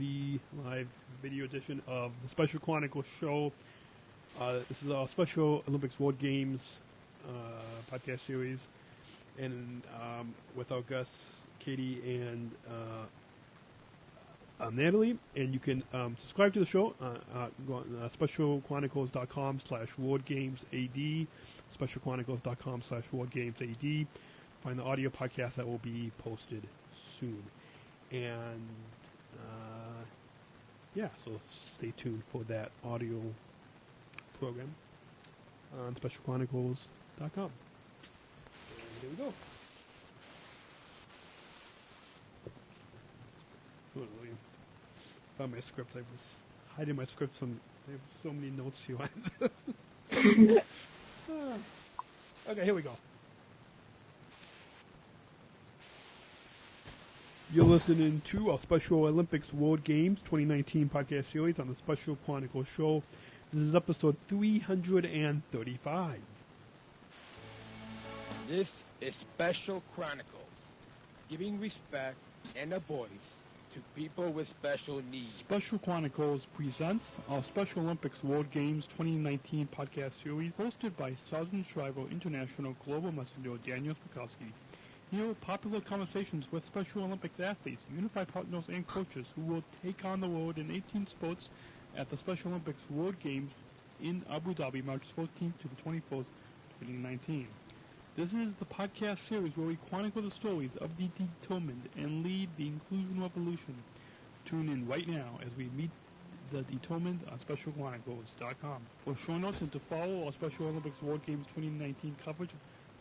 the live video edition of the Special Chronicles show. This is our Special Olympics World Games podcast series, and with our guests Katie and Natalie. And you can subscribe to the show. Go on specialchronicles.com/WorldGamesAD, specialchronicles.com/WorldGamesAD. Find the audio podcast that will be posted soon. And so stay tuned for that audio program on specialchronicles.com. And here we go. Found my script. I was hiding my script. I have so many notes here. Okay, here we go. You're listening to our Special Olympics World Games 2019 podcast series on the Special Chronicles show. This is episode 335. This is Special Chronicles, giving respect and a voice to people with special needs. Special Chronicles presents our Special Olympics World Games 2019 podcast series, hosted by Sergeant Shriver International Global Messenger Daniel Smrokowski. Hear popular conversations with Special Olympics athletes, unified partners, and coaches who will take on the world in 18 sports at the Special Olympics World Games in Abu Dhabi, March 14th to the 21st, 2019. This is the podcast series where we chronicle the stories of the determined and lead the inclusion revolution. Tune in right now as we meet the determined on SpecialChronicles.com. For show notes and to follow our Special Olympics World Games 2019 coverage,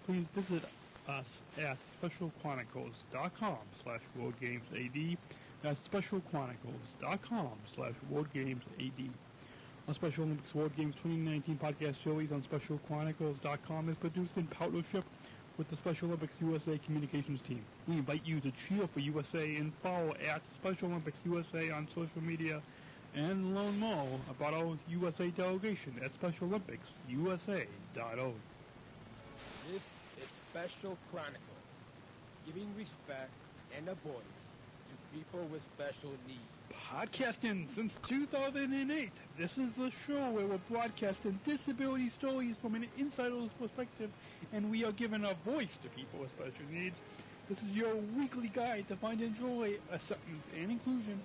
please visit us at specialchronicles.com/WorldGamesAD. That's specialchronicles.com/WorldGamesAD. Our Special Olympics World Games 2019 podcast series on specialchronicles.com is produced in partnership with the Special Olympics USA Communications team. We invite you to cheer for USA and follow at Special Olympics USA on social media and learn more about our USA delegation at SpecialOlympicsUSA.org. This is Special Chronicles, giving respect and a voice to people with special needs. Podcasting since 2008. This is the show where we're broadcasting disability stories from an insider's perspective, and we are giving a voice to people with special needs. This is your weekly guide to find and enjoy acceptance and inclusion.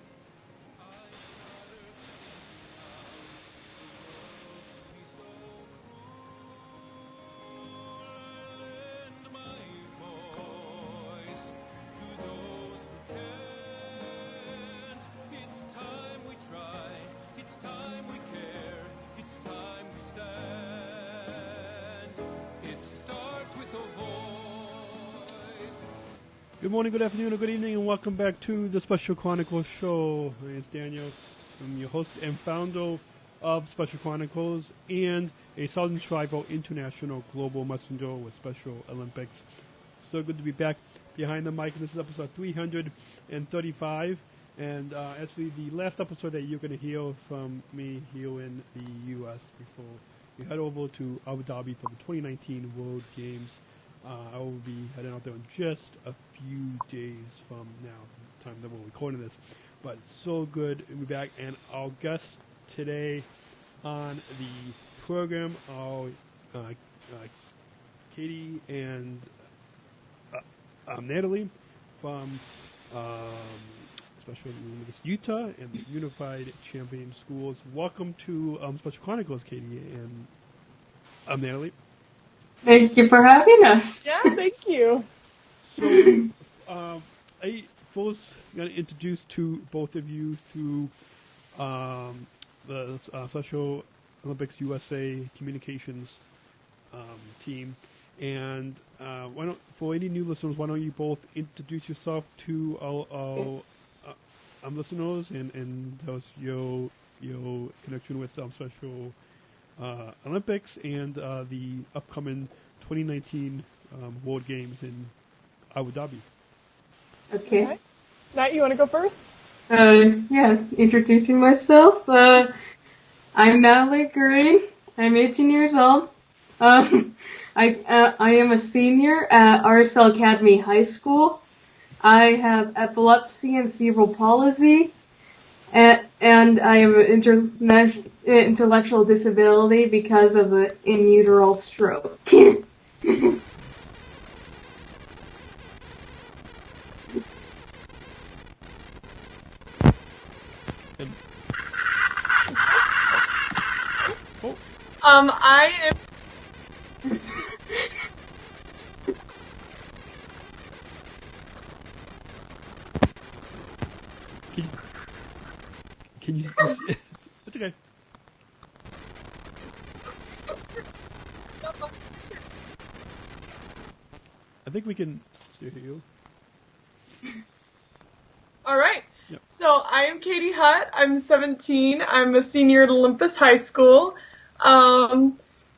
Good morning, good afternoon, or good evening, and welcome back to the Special Chronicles show. My name is Daniel. I'm your host and founder of Special Chronicles and a Sergeant Shriver International Global Messenger with Special Olympics. So good to be back behind the mic. This is episode 335, and actually the last episode that you're going to hear from me here in the U.S. before we head over to Abu Dhabi for the 2019 World Games. I will be heading out there in just a few days from now, the time that we're recording this. But so good to be back. And our guests today on the program are Katie and Natalie from Special Olympics Utah and the Unified Champion Schools. Welcome to Special Chronicles, Katie and Natalie. Thank you for having us. Yeah, thank you. So, I first got introduced to both of you through the Special Olympics USA Communications team. And why don't, for any new listeners, why don't you both introduce yourself to our listeners and tell us your connection with Special Olympics and the upcoming 2019 World Games in Abu Dhabi. Okay. Nat, you want to go first? Yeah, introducing myself. I'm Natalie Green. I'm 18 years old. I am a senior at RSL Academy High School. I have epilepsy and cerebral palsy. and I have an intellectual disability because of an in utero stroke. I am. Can you it's okay. I think we can still hear you. All right. Yep. So I am Katie Hutt. I'm 17. I'm a senior at Olympus High School.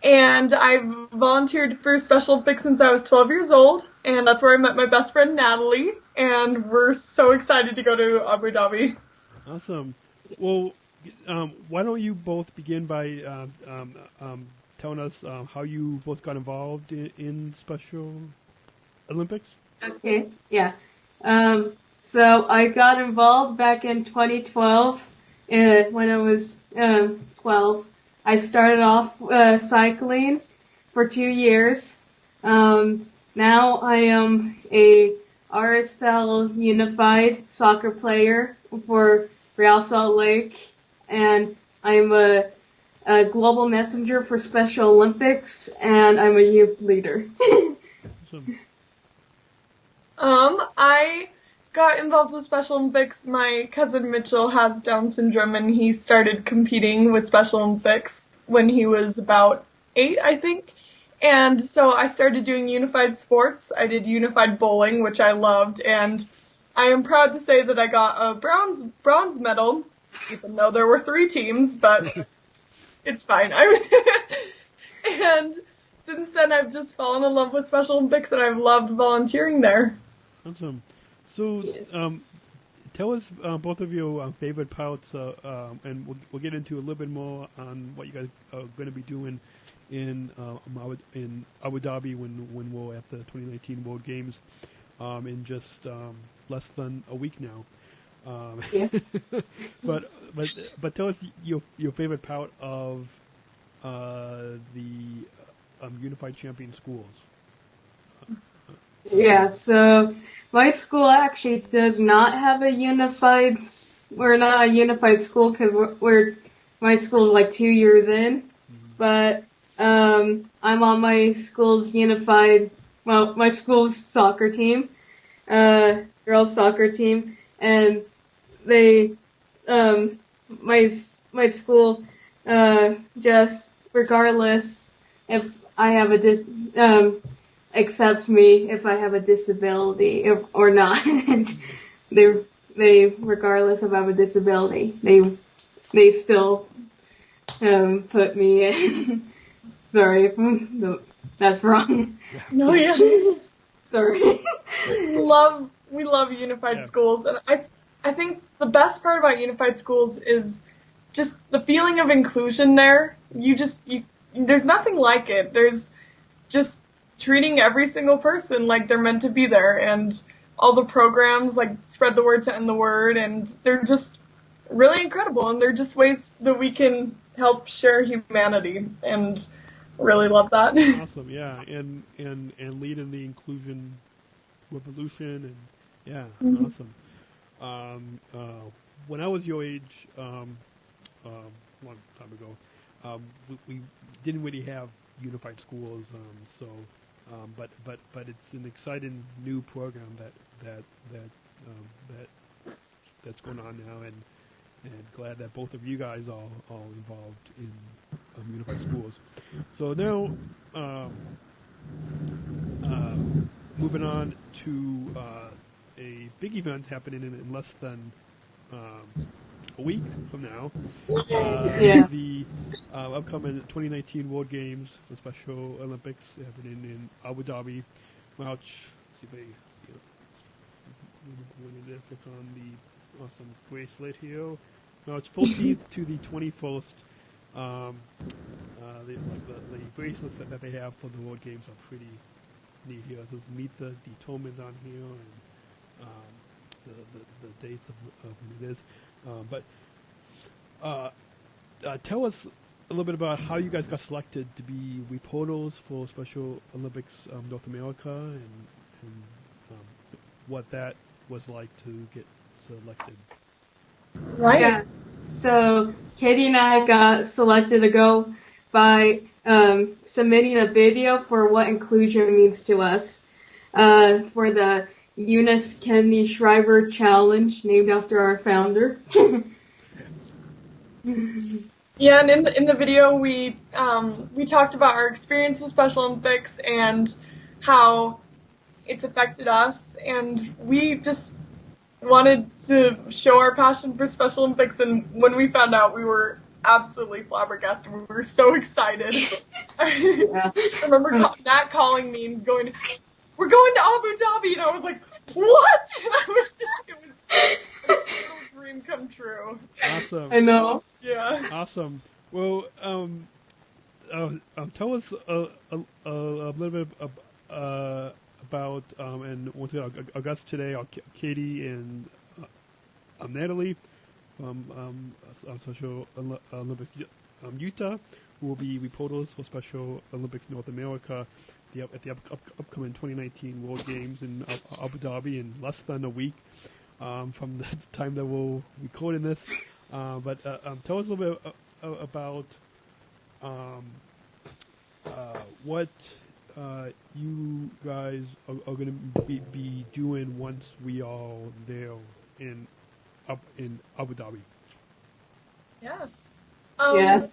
And I've volunteered for Special Olympics since I was 12 years old. And that's where I met my best friend, Natalie. And we're so excited to go to Abu Dhabi. Awesome. Well, why don't you both begin by telling us how you both got involved in Special Olympics? Okay, yeah. So I got involved back in 2012 when I was 12. I started off cycling for 2 years. Now I am a RSL Unified soccer player for Real Salt Lake, and I'm a global messenger for Special Olympics, and I'm a youth leader. Awesome. I got involved with Special Olympics. My cousin Mitchell has Down syndrome, and he started competing with Special Olympics when he was about 8, I think. And so I started doing unified sports. I did unified bowling, which I loved, and I am proud to say that I got a bronze medal, even though there were 3 teams, but it's fine. And since then, I've just fallen in love with Special Olympics, and I've loved volunteering there. Awesome. So, Yes. Tell us both of your favorite parts, and we'll get into a little bit more on what you guys are going to be doing in Abu Dhabi when we're at the 2019 World Games in just less than a week now. Yeah. but tell us your favorite part of the Unified Champion schools. Yeah, so my school actually does not have a unified, we're not a unified school because my school's like 2 years in, but I'm on my school's unified, well, my school's soccer team, girls soccer team, and they, my school, just regardless if I have accepts me if I have a disability or not. they regardless if I have a disability, they still put me in. Sorry, that's wrong. No, yeah. Sorry. We love unified schools, and I think the best part about unified schools is just the feeling of inclusion there. There's nothing like it. There's just treating every single person like they're meant to be there, and all the programs like spread the word to end the word, and they're just really incredible, and they're just ways that we can help share humanity, and really love that. Awesome, yeah, and lead in the inclusion revolution, and yeah, awesome. When I was your age, long time ago, we didn't really have unified schools, but it's an exciting new program that's going on now, and glad that both of you guys are all involved in unified schools. So now, moving on to a big event happening in less than a week from now. The upcoming 2019 World Games, the Special Olympics happening in Abu Dhabi, March. See if I see when it is. Look on the awesome bracelet here. March 14th to the 21st. The bracelets that they have for the World Games are pretty neat here. It says meet the determined on here, and the dates of when it is. But tell us a little bit about how you guys got selected to be reporters for Special Olympics North America, and what that was like to get selected. Right. Yeah. So Katie and I got selected to go by submitting a video for what inclusion means to us for the Eunice Kennedy Shriver Challenge, named after our founder. Yeah, and in the video we talked about our experience with Special Olympics and how it's affected us, and we just wanted to show our passion for Special Olympics. And when we found out, we were absolutely flabbergasted. We were so excited. Yeah. I remember Nat calling me and going, "We're going to Abu Dhabi," and I was like, "What?" And I was just, it was a total dream come true. Awesome. I know. Yeah. Awesome. Well, tell us a little bit about and once again, our guests today are Katie and Natalie from Special Olympics Utah, who will be reporters for Special Olympics North America at the upcoming 2019 World Games in Abu Dhabi in less than a week from the time that we'll recording this. But tell us a little bit about what you guys are going to be doing once we are there in Abu Dhabi. Yeah. Yeah.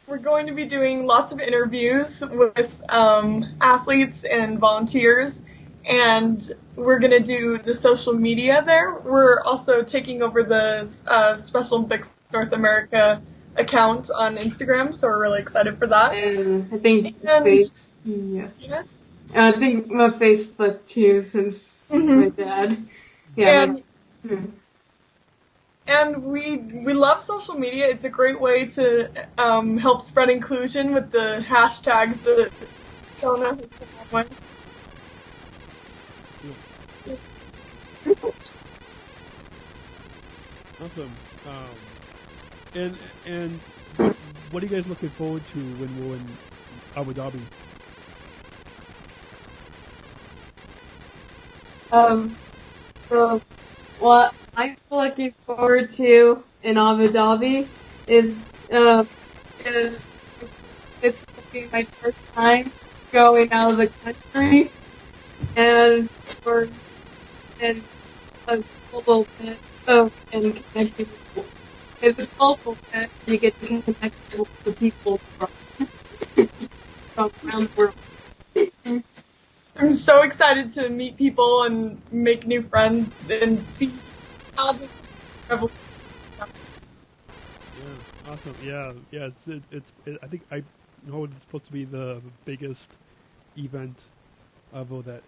We're going to be doing lots of interviews with athletes and volunteers, and we're going to do the social media there. We're also taking over the Special Olympics North America account on Instagram, so we're really excited for that. And I think Yeah. I think my Facebook too, since my dad. Yeah. And we love social media. It's a great way to help spread inclusion with the hashtags that Jonah has come up with. Awesome. And what are you guys looking forward to when we're in Abu Dhabi? So what I'm looking forward to in Abu Dhabi is it's gonna be my first time going out of the country, and for and a global bit of and connecting. It's a global bit. You get to connect with the people from around the world. I'm so excited to meet people and make new friends and see how the revolution. Yeah, awesome. Yeah. It's I think I know it's supposed to be the biggest event ever that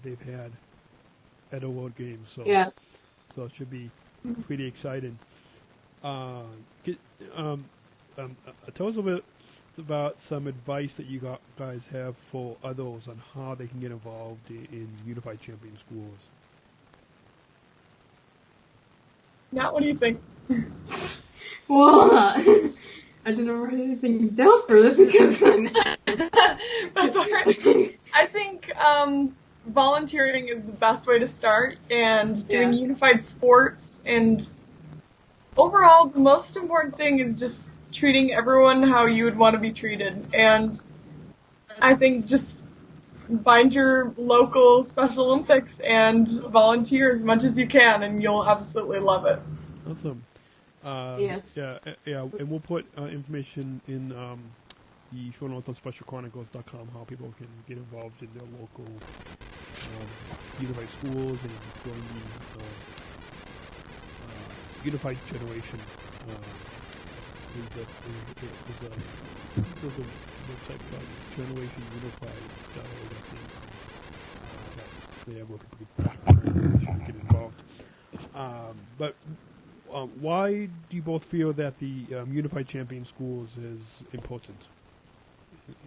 they've had at a World Games. So Yeah. So it should be pretty exciting. Tell us a little bit about some advice that you guys have for others on how they can get involved in Unified Champion Schools. Nat, what do you think? Well, I didn't write anything down for this because That's alright. I think volunteering is the best way to start, and doing unified sports, and overall the most important thing is just treating everyone how you would want to be treated. And I think just find your local Special Olympics and volunteer as much as you can, and you'll absolutely love it. Awesome. Yes. Yeah, and we'll put information in the show notes on SpecialChronicles.com how people can get involved in their local unified schools and join the Unified Generation. There's a website called GenerationUnified.org, I think. They have where people can get involved. But why do you both feel that the Unified Champion Schools is important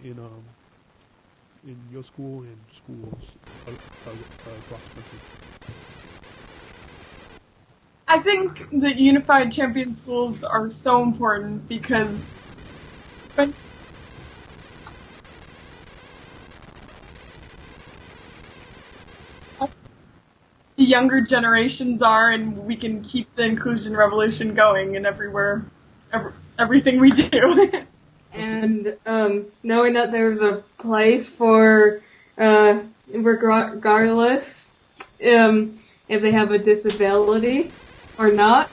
in your school and schools across the country? I think the unified champion schools are so important because when the younger generations are, and we can keep the inclusion revolution going in everything we do. And knowing that there's a place for, regardless if they have a disability or not,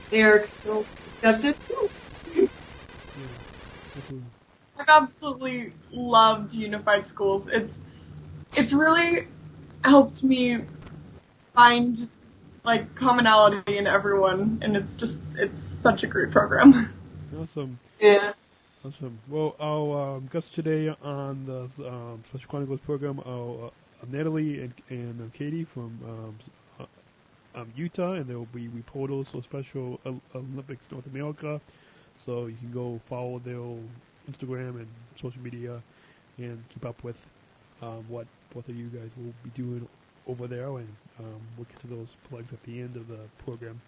they are still accepted. I've absolutely loved unified schools. It's really helped me find like commonality in everyone, and it's such a great program. Awesome. Yeah. Awesome. Well, our guests today on the Special Chronicles program are Natalie and Katie from Utah, and they will be reporters for Special Olympics North America. So you can go follow their Instagram and social media and keep up with what both of you guys will be doing over there, and we'll get to those plugs at the end of the program.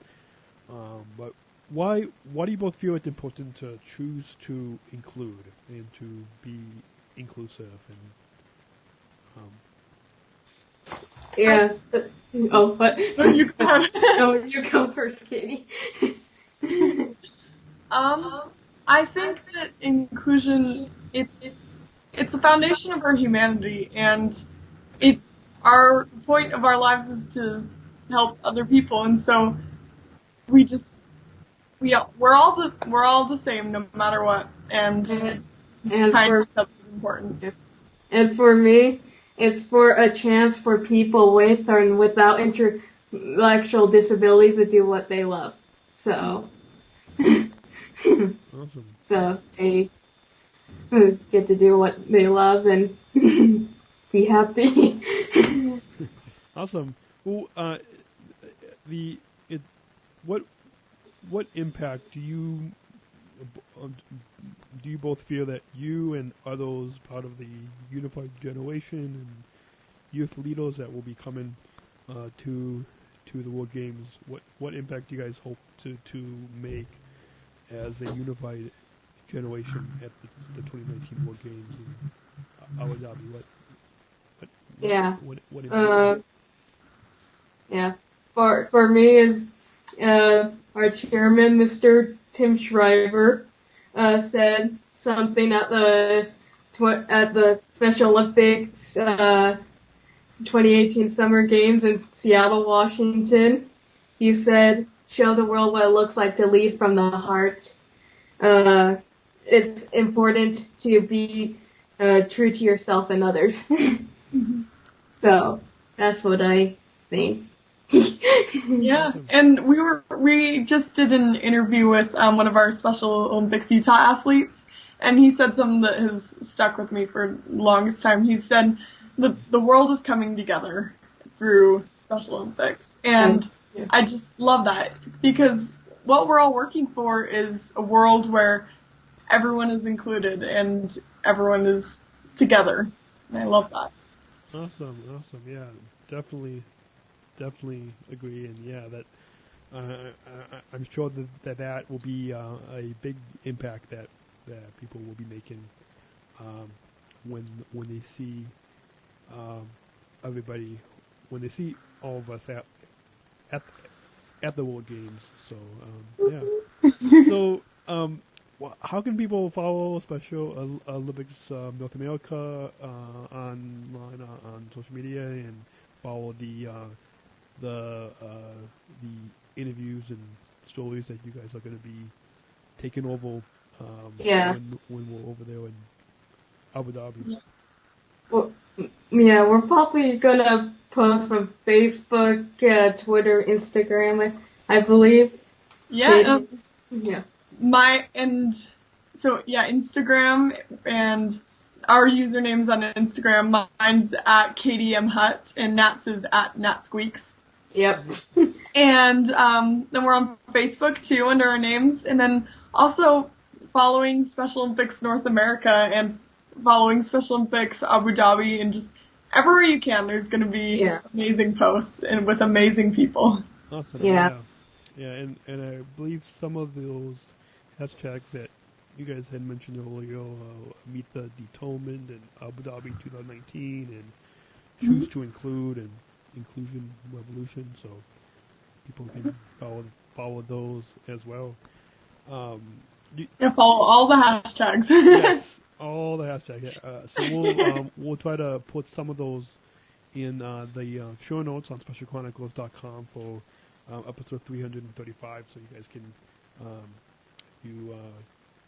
But why do you both feel it's important to choose to include and to be inclusive? And Yes. Oh, what? You go. No, you go first, Katie. I think that inclusion, it's the foundation of our humanity, and our point of our lives is to help other people, and so we're all the same no matter what, and kind of stuff is important. And for me, it's for a chance for people with or without intellectual disabilities to do what they love. So, awesome. So they get to do what they love and be happy. Awesome. Well, what impact do you both feel that you and others part of the unified generation and youth leaders that will be coming to the World Games? What impact do you guys hope to make as a unified generation at the 2019 World Games in Abu Dhabi? What impact? Yeah. For me is our chairman, Mr. Tim Shriver, said something at the Special Olympics 2018 Summer Games in Seattle, Washington. He said, "Show the world what it looks like to lead from the heart. It's important to be true to yourself and others." So that's what I think. Yeah, and we just did an interview with one of our Special Olympics Utah athletes, and he said something that has stuck with me for the longest time. He said the world is coming together through Special Olympics, and I just love that, because what we're all working for is a world where everyone is included and everyone is together, and I love that. Awesome. Yeah, definitely agree, and yeah, that I'm sure that will be a big impact that people will be making when they see everybody, when they see all of us at the World Games. So yeah. So how can people follow Special Olympics North America online on social media and follow the interviews and stories that you guys are going to be taking over when we're over there in Abu Dhabi? Well, yeah, we're probably gonna post on Facebook, Twitter, Instagram, I believe. Yeah. Yeah. Instagram, and our usernames on Instagram. Mine's at KDMHut, and Nat's is at NatSqueaks. Yep. And then we're on Facebook too under our names, and then also following Special Olympics North America and following Special Olympics Abu Dhabi, and just everywhere you can, there's going to be amazing posts and with amazing people. Awesome. Yeah. Yeah, and I believe some of those hashtags that you guys had mentioned earlier, Meet the Detonement and Abu Dhabi 2019 and Choose to Include and Inclusion Revolution, so people can follow those as well. Yeah, follow all the hashtags. Yes, all the hashtags. So we'll try to put some of those in the show notes on specialchronicles.com for episode 335, so you guys can you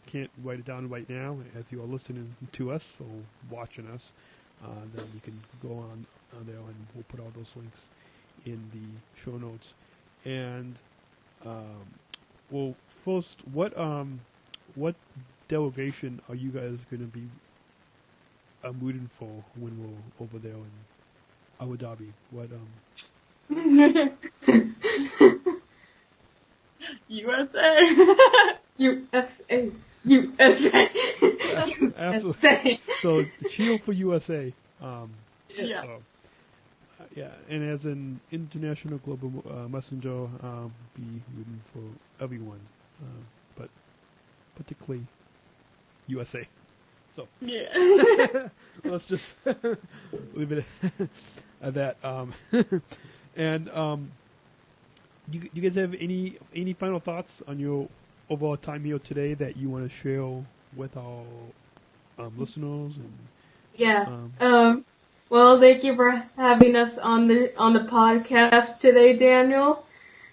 can't write it down right now as you are listening to us or watching us. Then you can go on there and we'll put all those links in the show notes. And well, first, what delegation are you guys going to be rooting for when we're over there in Abu Dhabi? What USA. USA. USA. Absolutely. So cheer for USA. Yeah. Yeah, and as an international global messenger, be rooting for everyone, but particularly USA. So Yeah. let's just leave it at that. And you guys have any final thoughts on your overall time here today that you want to share with our listeners? And Yeah. Well, thank you for having us on the podcast today, Daniel.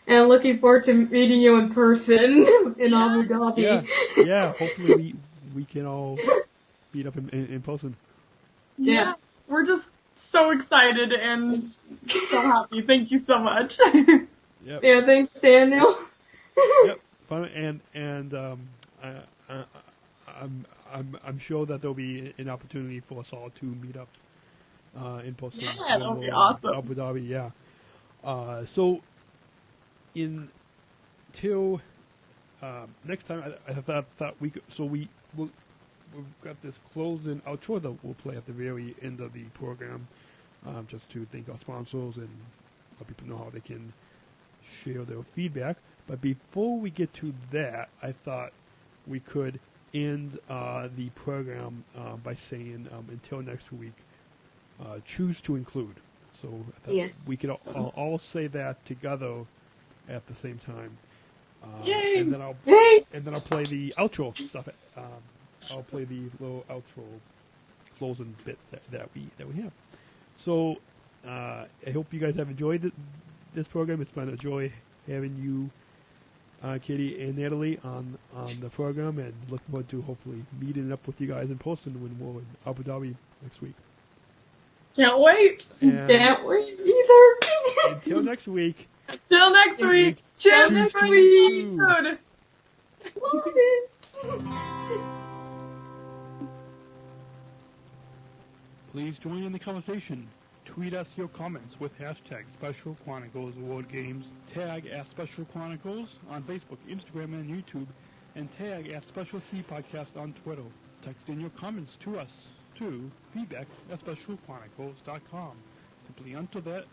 And looking forward to meeting you in person in Abu Dhabi. Yeah. Hopefully we can all meet up in person. Yeah. We're just so excited and so happy. Thank you so much. Yep. Yeah, thanks, Daniel. Yep. Fun and I'm sure that there'll be an opportunity for us all to meet up in person. Yeah, that'll be awesome. Abu Dhabi, yeah. So until next time, I thought we could. So we've got this closing outro that we'll play at the very end of the program, just to thank our sponsors and let people know how they can share their feedback. But before we get to that, I thought we could end the program by saying, until next week, choose to include. So I thought we could all say that together at the same time. Yay! And then I'll play the outro stuff. I'll play the little outro closing bit that we have. So I hope you guys have enjoyed this program. It's been a joy having you, Katie and Natalie, on the program, and look forward to hopefully meeting up with you guys in person when we're in Abu Dhabi next week. Can't wait. And can't wait either. Until next week. Until next week. Cheers next week. Please join in the conversation. Tweet us your comments with hashtag Special Chronicles World Games. Tag at Special Chronicles on Facebook, Instagram, and YouTube. And tag at Special C Podcast on Twitter. Text in your comments to us to feedback@specialchronicles.com. Simply enter that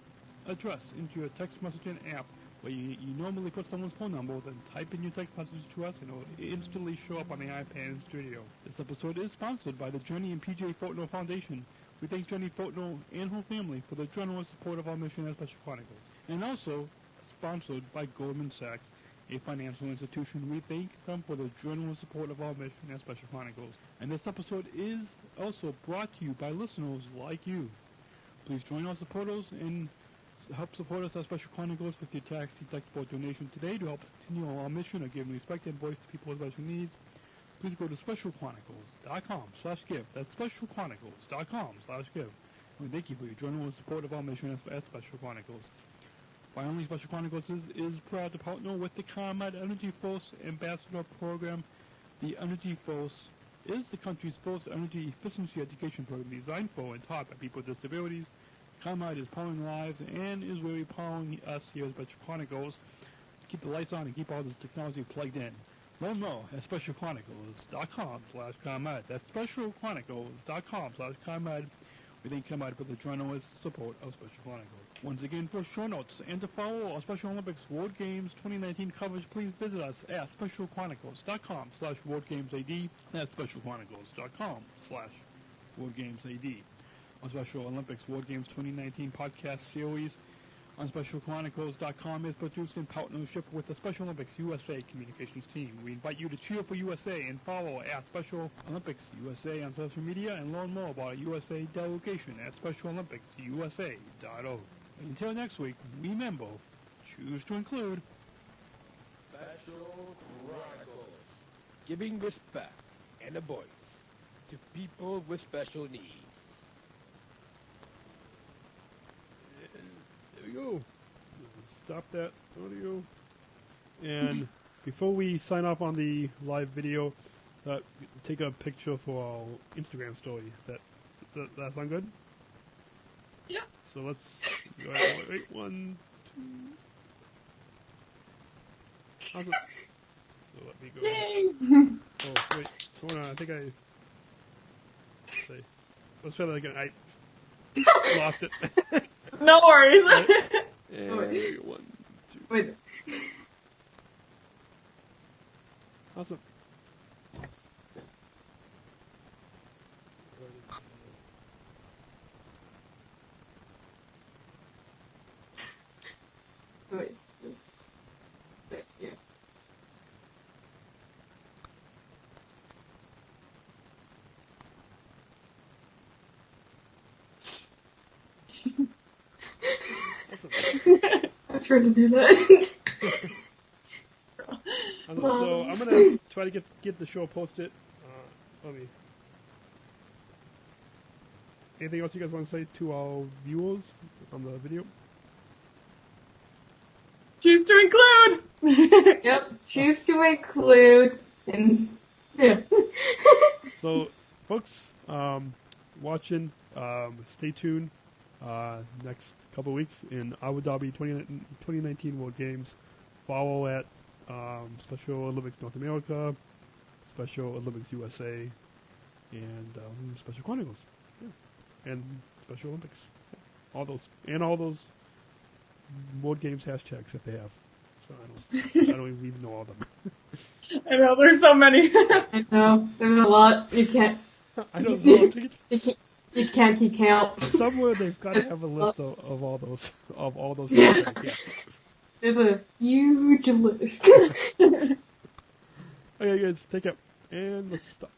address into your text messaging app where you normally put someone's phone number, then type in your text message to us and it will instantly show up on the iPad in studio. This episode is sponsored by the Jenny and PJ Fortner Foundation. We thank Jenny Fortner and her family for their generous support of our mission at Special Chronicles. And also sponsored by Goldman Sachs, a financial institution. We thank them for their generous support of our mission at Special Chronicles. And this episode is also brought to you by listeners like you. Please join our supporters and help support us at Special Chronicles with your tax-deductible donation today to help us continue our mission of giving respect and voice to people with special needs. Please go to specialchronicles.com/give. That's specialchronicles.com/give. We thank you for your generous support of our mission at Special Chronicles. Finally, Special Chronicles is proud to partner with the ComEd Energy Force Ambassador Program. The Energy Force is the country's first energy efficiency education program designed for and taught by people with disabilities. ComEd is powering lives and is really powering us here at Special Chronicles to keep the lights on and keep all this technology plugged in. Learn more at specialchronicles.com/ComEd. That's specialchronicles.com/ComEd. We thank ComEd for the generous support of Special Chronicles. Once again, for show notes and to follow our Special Olympics World Games 2019 coverage, please visit us at specialchronicles.com/worldgamesad. That's specialchronicles.com/worldgamesad. Our Special Olympics World Games 2019 podcast series on specialchronicles.com is produced in partnership with the Special Olympics USA communications team. We invite you to cheer for USA and follow at Special Olympics USA on social media and learn more about USA delegation at specialolympics.usa.org. Until next week, remember, choose to include Special Chronicles. Giving respect and a voice to people with special needs. There we go. Stop that audio. And before we sign off on the live video, take a picture for our Instagram story. That sound good? Yeah. So let's go ahead. Wait, 1, 2. How's it? So let me go. Yay! Oh wait, hold on. I think let's try that again. I lost it. No worries. And 1, 2. Wait. Awesome. Wait. Wait, yeah. Awesome. I was trying to do that. So I'm gonna try to get the show posted. Let me. Anything else you guys want to say to our viewers on the video? Choose to include. Yep, choose to include. And yeah. So, folks, watching, stay tuned. Next couple of weeks in Abu Dhabi 2019 World Games. Follow at Special Olympics North America, Special Olympics USA, and Special Chronicles. Yeah. And Special Olympics. Yeah. All those World Games hashtags that they have. So I don't even know all of them. I know, there's so many. I know, there's a lot. You can't. I don't know. You can't keep count. Somewhere they've got to have a list of all those Yeah. hashtags. Yeah. There's a huge list. Okay, guys, take care, and let's stop.